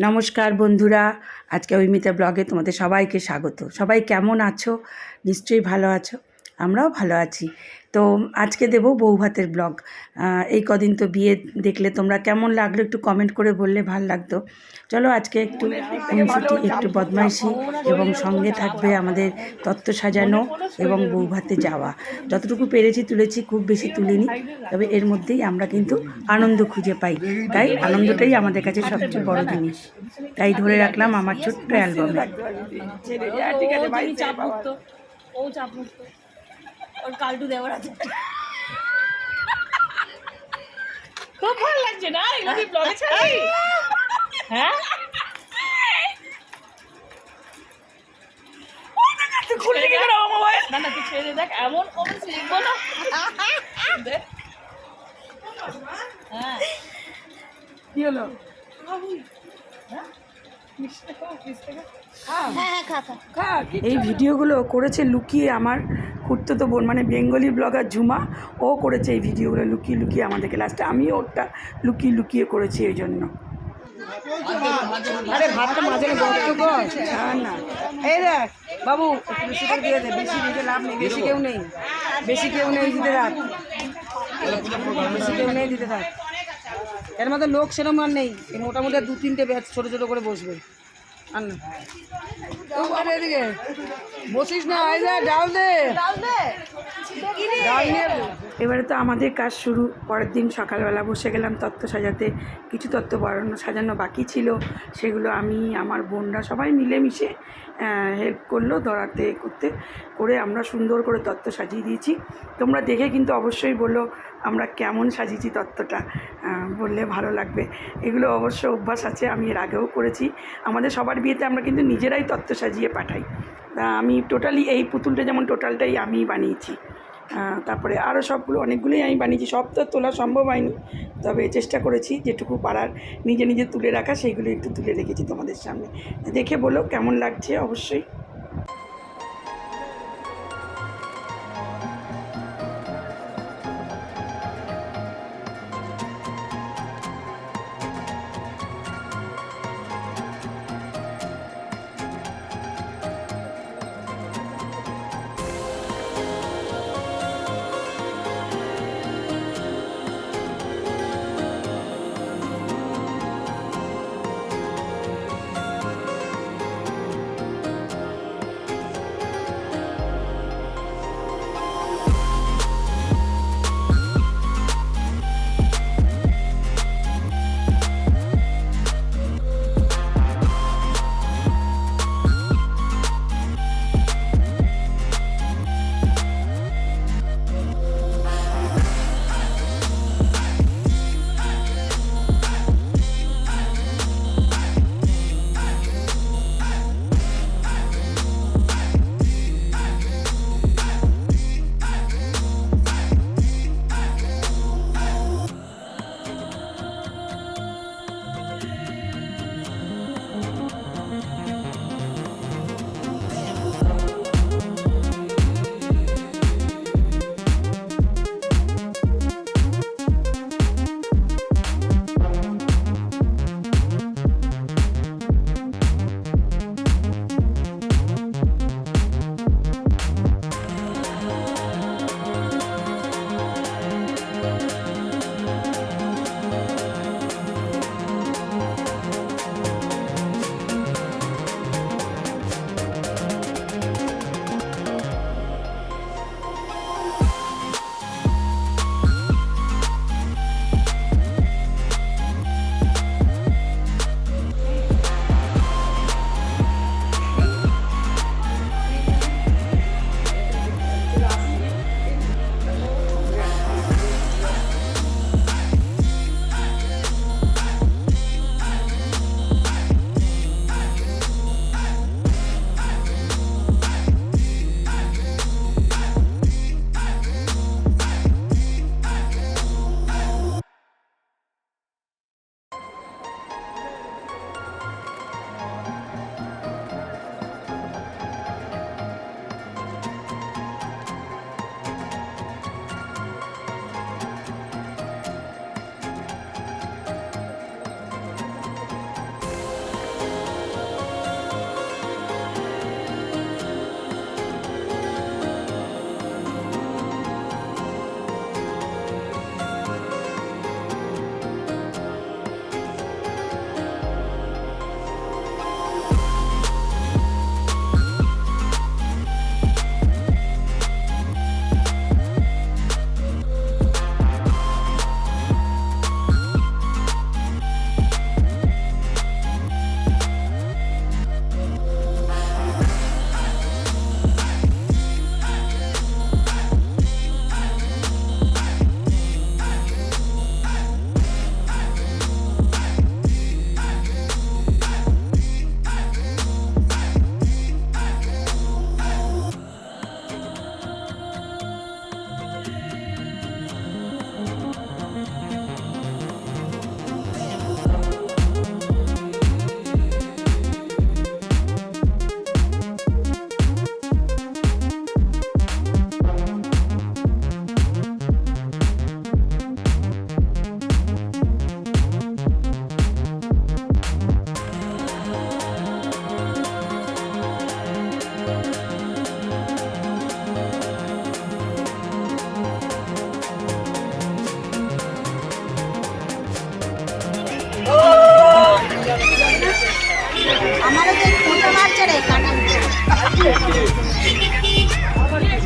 নমস্কার বন্ধুরা, আজকে ঐমিতা ব্লগে তোমাদের সবাইকে স্বাগত। সবাই কেমন আছো? নিশ্চয়ই ভালো আছো, আমরাও ভালো আছি। তো আজকে দেব বউ ভাতের ব্লগ। এই কদিন তো বিয়ে দেখলে, তোমরা কেমন লাগলো একটু কমেন্ট করে বললে ভাল লাগতো। চলো আজকে একটু খুনসুটি, একটু বদমাইশি এবং সঙ্গে থাকবে আমাদের তত্ত্ব সাজানো এবং বউ ভাতে যাওয়া। যতটুকু পেরেছি তুলেছি, খুব বেশি তুলিনি, তবে এর মধ্যেই আমরা কিন্তু আনন্দ খুঁজে পাই। তাই আনন্দটাই আমাদের কাছে সবচেয়ে বড় জিনিস। তাই ধরে রাখলাম আমার ছোট্ট অ্যালবামে। ওর কালটু দেওয়ার আছে, খুব ভালো লাগছে না এগুলো তুই ব্লগে ছাড়ি? হ্যাঁ খুলে গেল আমার মোবাইল। না না তুই ছেড়ে দেখ, এমন কমেন্টস লিখবো না। হ্যাঁ কি হলো? এই ভিডিওগুলো করেছে লুকিয়ে আমার খুঁড়তো বোন, মানে বেঙ্গলি ব্লগার ঝুমা। ও করেছে এই ভিডিওগুলো লুকিয়ে লুকিয়ে আমাদেরকে, লাস্টে আমিও ওটা লুকিয়ে লুকিয়ে করেছি এই জন্য। আরে ভাতটা মাঝে বসতো গো। না এই দেখ বাবু, বেশি করে দিয়ে দে, বেশি দিতে লাভ নেই, বেশি কেউ নেই, বেশি কেউ নেই, দিতে থাক, বেশি কেউ নেই, দিতে থাক। এর মধ্যে লোক সেরকম আর নেই, মোটামুটি 2-3টে ব্যাচ ছোট ছোট করে বসবে। আর না এদিকে বসিস না, এই যে ডাল দে, ডাল নিয়ে। এবারে তো আমাদের কাজ শুরু। পরের দিন সকালবেলা বসে গেলাম তত্ত্ব সাজাতে। কিছু তত্ত্ব সাজানো বাকি ছিল, সেগুলো আমি আমার বোনরা সবাই মিলেমিশে হেল্প করলো ধরাতে করে আমরা সুন্দর করে তত্ত্ব সাজিয়ে দিয়েছি। তোমরা দেখে কিন্তু অবশ্যই বলো আমরা কেমন সাজিয়েছি তত্ত্বটা, বললে ভালো লাগবে। এগুলো অবশ্য অভ্যাস আছে, আমি এর আগেও করেছি। আমাদের সবার বিয়েতে আমরা কিন্তু নিজেরাই তত্ত্ব সাজিয়ে পাঠাই। আমি টোটালি এই পুতুলটা যেমন টোটালটাই আমিই বানিয়েছি। তারপরে আরও সবগুলো অনেকগুলোই আমি বানিয়েছি, সব তো তোলা সম্ভব হয়নি, তবে চেষ্টা করেছি যেটুকু পারার নিজে নিজে তুলে রাখা, সেইগুলো একটু তুলে রেখেছি তোমাদের সামনে। দেখে বলো কেমন লাগছে অবশ্যই।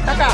টাটা।